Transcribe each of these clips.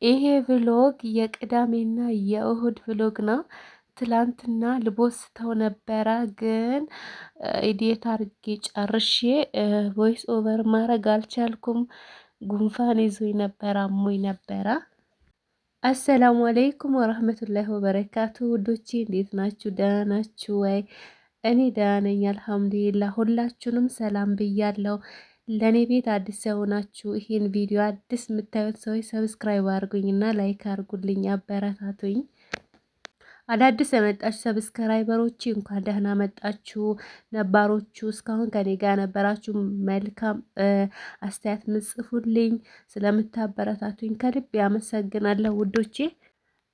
ይሄ ቭሎግ የቅዳሜና የእሁድ ቭሎግ ነው። ትላንትና ልቦስተው ነበረ ግን ኢዲየት አርጌ ጨርሼ ቮይስ ኦቨር ማድረግ አልቻልኩም። ጉንፋን ይዞኝ ነበረ፣ አሞኝ ነበረ። አሰላሙ አለይኩም ወረህመቱላሂ ወበረካቱ። ውዶቼ እንዴት ናችሁ? ደህና ናችሁ ወይ? እኔ ደህና ነኝ አልሐምዱሊላህ። ሁላችሁንም ሰላም ብያለሁ። ለእኔ ቤት አዲስ የሆናችሁ ይሄን ቪዲዮ አዲስ የምታዩት ሰዎች ሰብስክራይብ አድርጉኝና ላይክ አድርጉልኝ፣ አበረታቱኝ። አዳዲስ የመጣችሁ ሰብስክራይበሮች እንኳን ደህና መጣችሁ። ነባሮቹ እስካሁን ከኔ ጋር ነበራችሁ፣ መልካም አስተያየት ምጽፉልኝ፣ ስለምታበረታቱኝ ከልብ ያመሰግናለሁ ውዶቼ።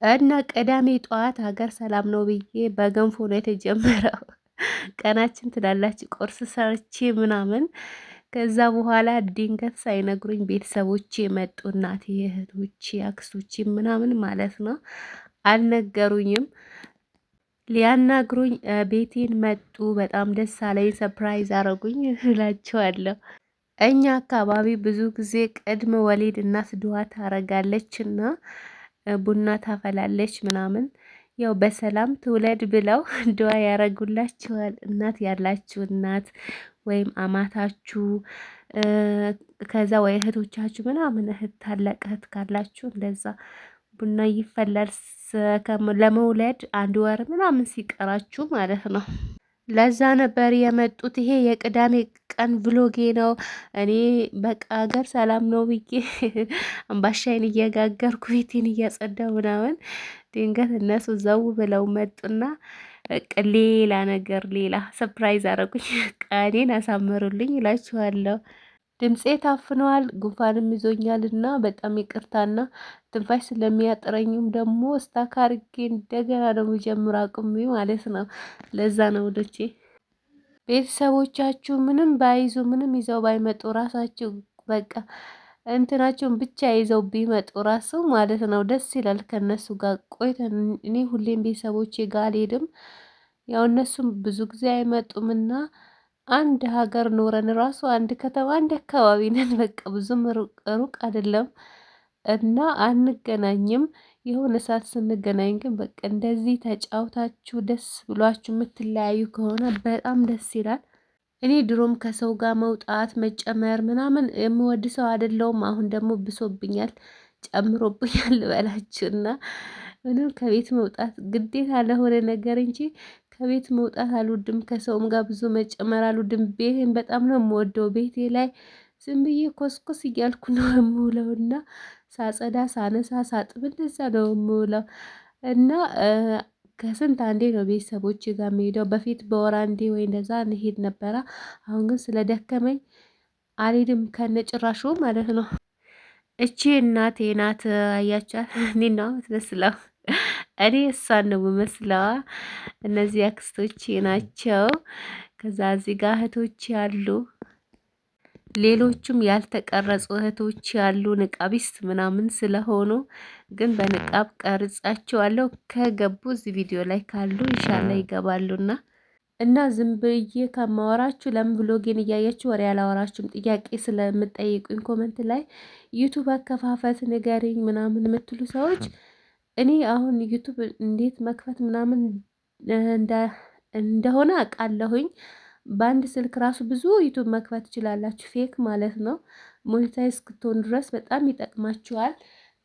እና ቅዳሜ ጠዋት ሀገር ሰላም ነው ብዬ በገንፎ ነው የተጀመረው። ቀናችን ትላላችሁ ቁርስ ሰርቼ ምናምን። ከዛ በኋላ ድንገት ሳይነግሩኝ ቤተሰቦቼ መጡ። እናቴ፣ እህቶቼ፣ አክስቶቼ ምናምን ማለት ነው። አልነገሩኝም። ሊያናግሩኝ ቤቴን መጡ። በጣም ደስ አለኝ። ሰፕራይዝ አረጉኝ እላቸዋለሁ። እኛ አካባቢ ብዙ ጊዜ ቅድመ ወሊድ እናት ድዋ ታረጋለች እና ቡና ታፈላለች ምናምን። ያው በሰላም ትውለድ ብለው ድዋ ያረጉላችኋል። እናት ያላችሁ እናት ወይም አማታችሁ ከዛ ወይ እህቶቻችሁ ምናምን እህት ታላቅ እህት ካላችሁ እንደዛ ቡና ይፈላል ለመውለድ 1 ወር ምናምን ሲቀራችሁ ማለት ነው። ለዛ ነበር የመጡት። ይሄ የቅዳሜ ቀን ቭሎጌ ነው። እኔ በቃ ሀገር ሰላም ነው ብዬ አምባሻዬን እየጋገርኩ ቤቴን እያጸዳሁ ምናምን ድንገት እነሱ ዘው ብለው መጡና ሌላ ነገር ሌላ ሰፕራይዝ አረጉኝ። ቀኔን አሳመሩልኝ እላችኋለሁ። ድምፄ ታፍነዋል፣ ጉንፋንም ይዞኛል እና በጣም ይቅርታና ትንፋሽ ስለሚያጥረኝም ደግሞ ስታክ አርጌ እንደገና ደግሞ ጀምሮ አቁሜ ማለት ነው። ለዛ ነው ወዶቼ ቤተሰቦቻችሁ ምንም ባይዙ ምንም ይዘው ባይመጡ ራሳችሁ በቃ እንትናቸውን ብቻ ይዘው ቢመጡ ራሱ ማለት ነው ደስ ይላል። ከነሱ ጋር ቆይተን እኔ ሁሌም ቤተሰቦቼ ጋር አልሄድም። ያው እነሱም ብዙ ጊዜ አይመጡምና አንድ ሀገር ኖረን ራሱ አንድ ከተማ አንድ አካባቢ ነን። በቃ ብዙም ሩቅ አይደለም እና አንገናኝም። የሆነ ሰዓት ስንገናኝ ግን በቃ እንደዚህ ተጫውታችሁ ደስ ብሏችሁ የምትለያዩ ከሆነ በጣም ደስ ይላል። እኔ ድሮም ከሰው ጋር መውጣት መጨመር ምናምን የምወድ ሰው አይደለሁም። አሁን ደግሞ ብሶብኛል፣ ጨምሮብኛል ልበላችሁና ምንም ከቤት መውጣት ግዴታ ለሆነ ነገር እንጂ ከቤት መውጣት አልወድም። ከሰውም ጋር ብዙ መጨመር አልወድም። ቤቴን በጣም ነው የምወደው። ቤቴ ላይ ዝም ብዬ ኮስኮስ እያልኩ ነው የምውለውና ሳጸዳ፣ ሳነሳ፣ ሳጥብ እንደዛ ነው የምውለው እና ከስንት አንዴ ነው ቤተሰቦቼ ጋር የምሄደው። በፊት በወር አንዴ ወይ እንደዛ እንሄድ ነበረ። አሁን ግን ስለደከመኝ አልሄድም ከነጭራሹ ማለት ነው። እቺ እናቴ ናት፣ አያቻት እኔ ነው የምትመስለው። እኔ እሷን ነው የምመስለዋ። እነዚህ አክስቶቼ ናቸው። ከዛ እዚህ ጋር እህቶቼ አሉ። ሌሎቹም ያልተቀረጹ እህቶች ያሉ ንቃቢስት ምናምን ስለሆኑ ግን በንቃብ ቀርጻቸዋለሁ። ከገቡ እዚህ ቪዲዮ ላይ ካሉ ኢንሻአላህ ይገባሉና እና ዝም ብዬ ከማወራችሁ ለምን ብሎጌን እያያችሁ ወሬ ያላወራችሁም ጥያቄ ስለምጠይቁኝ ኮመንት ላይ ዩቱብ አከፋፈት ንገሪኝ ምናምን የምትሉ ሰዎች እኔ አሁን ዩቱብ እንዴት መክፈት ምናምን እንደሆነ አውቃለሁኝ። በአንድ ስልክ ራሱ ብዙ ዩቱብ መክፈት ትችላላችሁ፣ ፌክ ማለት ነው። ሞኔታይዝ እስክትሆኑ ድረስ በጣም ይጠቅማችኋል።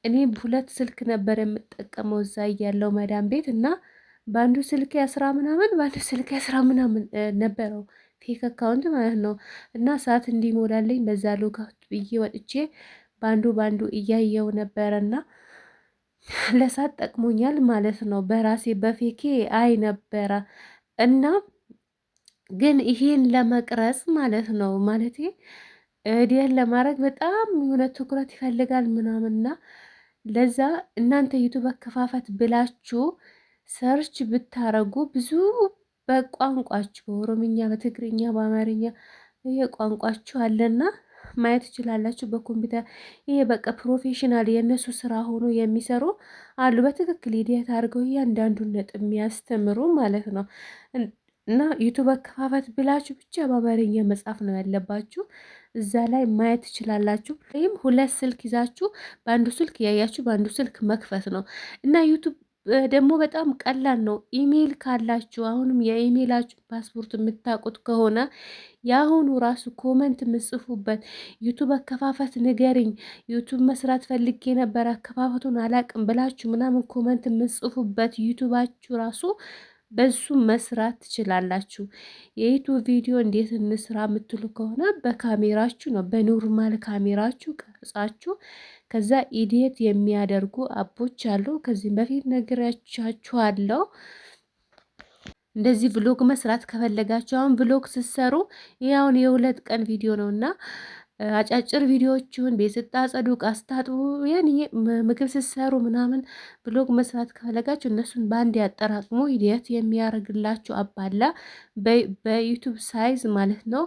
እኔ 2 ስልክ ነበር የምጠቀመው እዛ እያለው መዳም ቤት እና በአንዱ ስልክ 10 ምናምን በአንዱ ስልክ 10 ምናምን ነበረው ፌክ አካውንት ማለት ነው። እና ሰዓት እንዲሞላልኝ በዛ ሎጋውት ብዬ ወጥቼ በአንዱ እያየው ነበረና ለሰዓት ጠቅሞኛል ማለት ነው። በራሴ በፌኬ አይ ነበረ እና ግን ይሄን ለመቅረጽ ማለት ነው ማለቴ እዲያን ለማድረግ በጣም የሆነ ትኩረት ይፈልጋል ምናምንና ለዛ እናንተ ዩቱብ አከፋፈት ብላችሁ ሰርች ብታረጉ ብዙ በቋንቋችሁ በኦሮምኛ፣ በትግርኛ፣ በአማርኛ በየቋንቋችሁ አለና ማየት ትችላላችሁ። በኮምፒውተር ይሄ በቃ ፕሮፌሽናል የእነሱ ስራ ሆኖ የሚሰሩ አሉ። በትክክል ሂደት አድርገው እያንዳንዱን ነጥብ የሚያስተምሩ ማለት ነው። እና ዩቱብ አከፋፈት ብላችሁ ብቻ በአማርኛ መጻፍ ነው ያለባችሁ። እዛ ላይ ማየት ትችላላችሁ። ወይም ሁለት ስልክ ይዛችሁ በአንዱ ስልክ ያያችሁ በአንዱ ስልክ መክፈት ነው እና ዩቱብ ደግሞ በጣም ቀላል ነው። ኢሜይል ካላችሁ አሁንም የኢሜይላችሁ ፓስፖርት የምታውቁት ከሆነ የአሁኑ ራሱ ኮመንት የምጽፉበት ዩቱብ አከፋፈት ንገሪኝ፣ ዩቱብ መስራት ፈልጌ ነበር አከፋፈቱን አላቅም ብላችሁ ምናምን ኮመንት የምጽፉበት ዩቱባችሁ ራሱ በሱ መስራት ትችላላችሁ። የዩቱብ ቪዲዮ እንዴት እንስራ የምትሉ ከሆነ በካሜራችሁ ነው፣ በኖርማል ካሜራችሁ ቀርጻችሁ ከዛ ኢዲየት የሚያደርጉ አቦች አሉ። ከዚህም በፊት ነግሬያችኋለሁ። እንደዚህ ቭሎግ መስራት ከፈለጋችሁ አሁን ቭሎግ ስትሰሩ ይሄ አሁን የሁለት ቀን ቪዲዮ ነው እና አጫጭር ቪዲዮዎችን ቤት ስታጸዱ፣ ዕቃ ስታጥቡ፣ ያን ምግብ ስትሰሩ ምናምን ብሎግ መስራት ከፈለጋችሁ እነሱን በአንድ ያጠራቅሞ ኢዲየት የሚያደርግላችሁ አባላ በዩቱብ ሳይዝ ማለት ነው።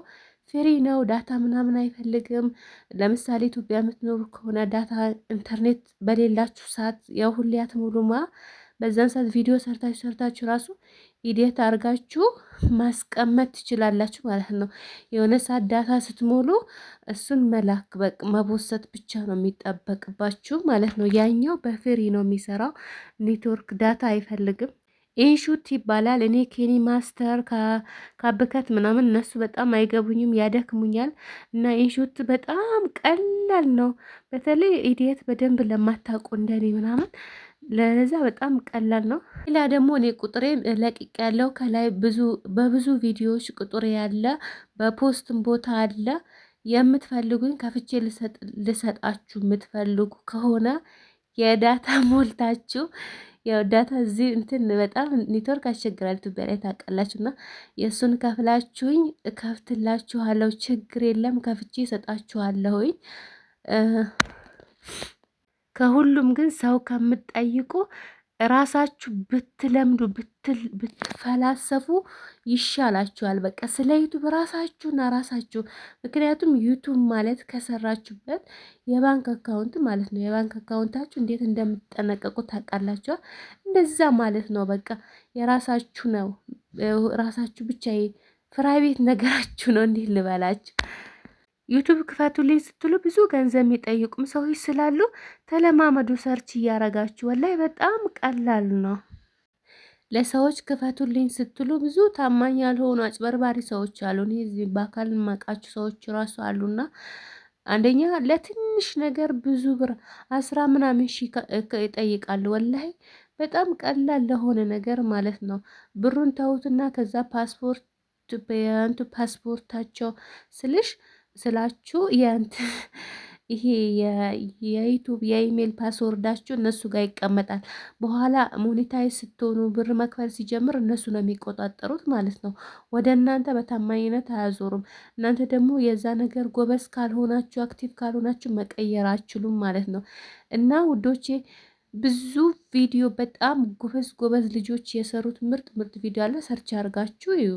ፍሪ ነው። ዳታ ምናምን አይፈልግም። ለምሳሌ ኢትዮጵያ የምትኖሩ ከሆነ ዳታ ኢንተርኔት በሌላችሁ ሰዓት ያው ሁሌ አትሞሉማ። በዛን ሰዓት ቪዲዮ ሰርታችሁ ራሱ ኢዲየት አድርጋችሁ ማስቀመጥ ትችላላችሁ ማለት ነው። የሆነ ሰዓት ዳታ ስትሞሉ እሱን መላክ በቃ መቦሰት ብቻ ነው የሚጠበቅባችሁ ማለት ነው። ያኛው በፍሪ ነው የሚሰራው። ኔትወርክ ዳታ አይፈልግም። ኢንሹት ይባላል። እኔ ኬኒ ማስተር ካብከት ምናምን እነሱ በጣም አይገቡኝም፣ ያደክሙኛል። እና ኢንሹት በጣም ቀላል ነው። በተለይ ኢዲየት በደንብ ለማታውቁ እንደኔ ምናምን ለዛ በጣም ቀላል ነው። ሌላ ደግሞ እኔ ቁጥሬ ለቅቅ ያለው ከላይ በብዙ ቪዲዮዎች ቁጥሬ ያለ በፖስትም ቦታ አለ። የምትፈልጉኝ ከፍቼ ልሰጣችሁ የምትፈልጉ ከሆነ የዳታ ሞልታችሁ ያው ዳታ እዚህ እንትን በጣም ኔትወርክ አስቸግራል ኢትዮጵያ ላይ ታውቃላችሁ። እና የእሱን ከፍላችሁኝ ከፍትላችኋለሁ፣ ችግር የለም ከፍቼ እሰጣችኋለሁኝ። ከሁሉም ግን ሰው ከምትጠይቁ ራሳችሁ ብትለምዱ ብትፈላሰፉ ይሻላችኋል። በቃ ስለ ዩቱብ ራሳችሁና ራሳችሁ። ምክንያቱም ዩቱብ ማለት ከሰራችሁበት የባንክ አካውንት ማለት ነው። የባንክ አካውንታችሁ እንዴት እንደምትጠነቀቁ ታውቃላችኋል። እንደዛ ማለት ነው። በቃ የራሳችሁ ነው። ራሳችሁ ብቻ ፕራይቬት ነገራችሁ ነው። እንዲህ ልበላችሁ። ዩቱብ ክፈቱልኝ ስትሉ ብዙ ገንዘብ የሚጠይቁም ሰዎች ስላሉ ተለማመዱ። ሰርች እያረጋችሁ ወላይ በጣም ቀላል ነው። ለሰዎች ክፈቱልኝ ስትሉ ብዙ ታማኝ ያልሆኑ አጭበርባሪ ሰዎች አሉ። እዚህ በአካል የማውቃችሁ ሰዎች ራሱ አሉና አንደኛ ለትንሽ ነገር ብዙ ብር 10 ምናምን ሺህ ይጠይቃሉ። ወላይ በጣም ቀላል ለሆነ ነገር ማለት ነው። ብሩን ተውትና ከዛ ፓስፖርታቸው ስላችሁ ይሄ የዩቱብ የኢሜል ፓስወርዳችሁ እነሱ ጋር ይቀመጣል። በኋላ ሞኔታይዝ ስትሆኑ ብር መክፈል ሲጀምር እነሱ ነው የሚቆጣጠሩት ማለት ነው። ወደ እናንተ በታማኝነት አያዞሩም። እናንተ ደግሞ የዛ ነገር ጎበዝ ካልሆናችሁ አክቲቭ ካልሆናችሁ መቀየር አችሉም ማለት ነው። እና ውዶቼ ብዙ ቪዲዮ በጣም ጎበዝ ልጆች የሰሩት ምርጥ ቪዲዮ አለ። ሰርች አድርጋችሁ እዩ።